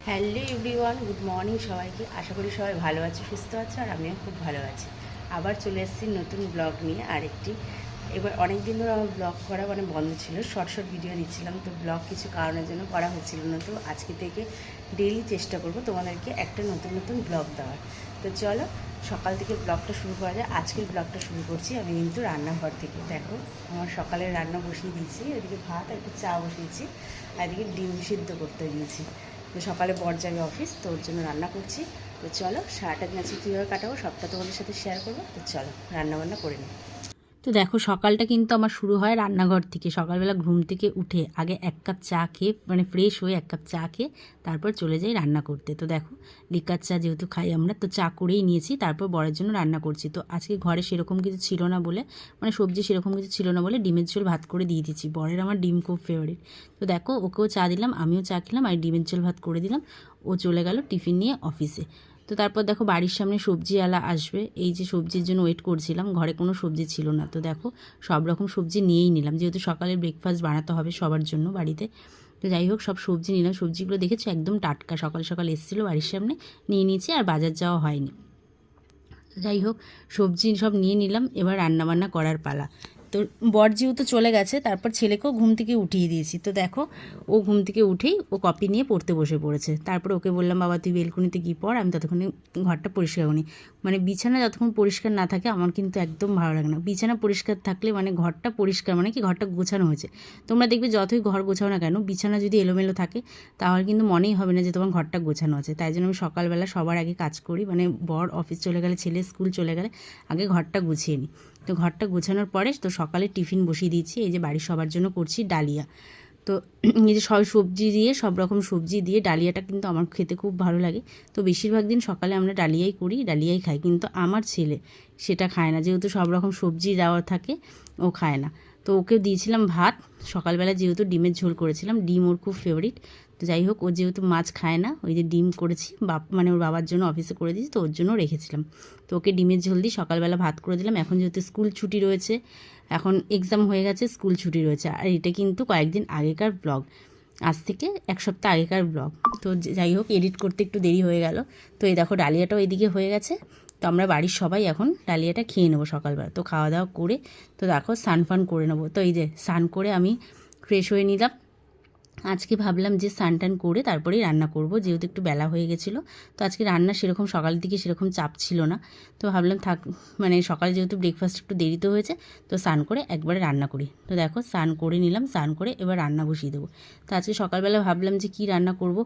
Hello everyone, good morning সবাইকে। আশা করি সবাই ভালো আছে, সুস্থ আছে, আর আমিও খুব ভালো আছি। আবার চলে এসেছি নতুন ব্লগ নিয়ে আরেকটি। এবার অনেক দিন ধরে আমার ব্লগ করা বন্ধ ছিল, শর্ট শর্ট ভিডিও দিচ্ছিলাম, তো ব্লগ কিছু কারণের জন্য করা হচ্ছিল না। তো আজকে থেকে ডেইলি চেষ্টা করব তোমাদেরকে একটা নতুন নতুন ব্লগ দেওয়ার। তো চলো সকাল থেকে ব্লগটা শুরু করা যায়। আজকের ব্লগটা শুরু করছি আমি কিন্তু রান্নাঘর থেকে। দেখো আমার সকালের রান্না বসিয়ে দিয়েছি, ওইদিকে ভাত আর একটু চা বসিয়েছি, আর এদিকে ডিম সিদ্ধ করতে দিয়েছি। তো সকালে বর যাবে অফিস, তো ওর জন্য রান্না করছি। তো চলো সারাটা দিন আজকে কীভাবে কাটাবো সবটা তোমাদের সাথে শেয়ার করবো। তো চলো রান্নাবান্না করে নিই। তো দেখো সকালটা কিন্তু আমার শুরু হয় রান্নাঘর থেকে। সকালবেলা ঘুম থেকে উঠে আগে এক কাপ চা খেয়ে, মানে ফ্রেশ হয়ে এক কাপ চা খেয়ে তারপর চলে যাই রান্না করতে। তো দেখো লিকার চা যেহেতু খাই আমরা, তো চা করেই নিয়েছি, তারপর বরের জন্য রান্না করছি। তো আজকে ঘরে সেরকম কিছু ছিল না বলে, মানে সবজি সেরকম কিছু ছিল না বলে ডিমের ঝোল ভাত করে দিয়ে দিচ্ছি। বরের আমার ডিম খুব ফেভারিট। তো দেখো ওকেও চা দিলাম, আমিও চা খেলাম, আর ডিমের ঝোল ভাত করে দিলাম। ও চলে গেল টিফিন নিয়ে অফিসে। তো তারপর দেখো বাড়ির সামনে সবজিওয়ালা আসবে, এই যে সবজির জন্য ওয়েট করছিলাম, ঘরে কোনো সবজি ছিল না। তো দেখো সব রকম সবজি নিয়েই নিলাম, যেহেতু সকালে ব্রেকফাস্ট বানাতে হবে সবার জন্য বাড়িতে। তো যাই হোক সব সবজি নিলাম। সবজিগুলো দেখেছো একদম টাটকা, সকাল সকাল এসেছিলো বাড়ির সামনে, নিয়ে নিয়েছি, আর বাজার যাওয়া হয়নি। যাই হোক সবজি সব নিয়ে নিলাম, এবার রান্নাবান্না করার পালা। তো বর যেহেতু চলে গেছে, তারপর ছেলেকেও ঘুম থেকে উঠিয়ে দিয়েছি। তো দেখো ও ঘুম থেকে উঠেই ও কপি নিয়ে পড়তে বসে পড়েছে। তারপর ওকে বললাম বাবা তুই বেলকুনিতে গিয়ে পড়, আমি ততক্ষণে ঘরটা পরিষ্কার করি। মানে বিছানা যতক্ষণ পরিষ্কার না থাকে আমার কিন্তু একদম ভালো লাগে না। বিছানা পরিষ্কার থাকলে মানে ঘরটা পরিষ্কার, মানে কি ঘরটা গোছানো হয়েছে। তোমরা দেখবে যতই ঘর গোছাও না কেন, বিছানা যদি এলোমেলো থাকে তাহলে কিন্তু মনেই হবে না যে তোমার ঘরটা গোছানো আছে। তাই জন্য আমি সকালবেলা সবার আগে কাজ করি, মানে বর অফিস চলে গেলে, ছেলে স্কুল চলে গেলে আগে ঘরটা গুছিয়ে নিই। তো ঘরটা গোছানোর পরে তো সকালে টিফিন বসিয়ে দিয়েছি। এই যে বাড়ির সবার জন্য করছি ডালিয়া। তো এই যে সব সবজি দিয়ে, সব রকম সবজি দিয়ে ডালিয়াটা কিন্তু আমার খেতে খুব ভালো লাগে। তো বেশিরভাগ দিন সকালে আমরা ডালিয়াই করি, ডালিয়াই খাই। কিন্তু আমার ছেলে সেটা খায় না, যেহেতু সব রকম সবজি দেওয়া থাকে ও খায় না। তো ওকে দিয়েছিলাম ভাত সকালবেলা, যেহেতু ডিমের ঝোল করেছিলাম, ডিম ওর খুব ফেভারিট। তো যাই হোক ও যেহেতু মাছ খায় না, ওই যে ডিম করেছি, মানে ওর বাবার জন্য অফিসে করে দিয়েছি, তো ওর জন্য রেখেছিলাম। তো ওকে ডিমের ঝোল দিয়ে সকালবেলা ভাত করে দিলাম। এখন যেহেতু স্কুল ছুটি রয়েছে, এখন এক্সাম হয়ে গেছে, স্কুল ছুটি রয়েছে। আর এটা কিন্তু কয়েকদিন আগেকার ব্লগ, আজ থেকে এক সপ্তাহ আগেকার ব্লগ। তো যাই হোক এডিট করতে একটু দেরি হয়ে গেল। তো এই দেখো ডালিয়াটাও এদিকে হয়ে গেছে। তো আমরা বাড়ির সবাই এখন ডালিয়াটা খেয়ে নেবো সকালবেলা। তো খাওয়া দাওয়া করে তো দেখো স্নান ফান করে নেবো। তো এই যে স্নান করে আমি ফ্রেশ হয়ে নিলাম। আজকে ভাবলাম যে স্নান টান করে তারপরেই রান্না করব, যেহেতু একটু বেলা হয়ে গেছিলো। তো আজকে রান্না সেরকম সকালের দিকে সেরকম চাপ ছিল না। তো ভাবলাম থাক, মানে সকালে যেহেতু ব্রেকফাস্ট একটু দেরিতে হয়েছে, তো স্নান করে একবারে রান্না করি। তো দেখো স্নান করে নিলাম, স্নান করে এবার রান্না বসিয়ে দেবো। তো আজকে সকালবেলা ভাবলাম যে কী রান্না করব।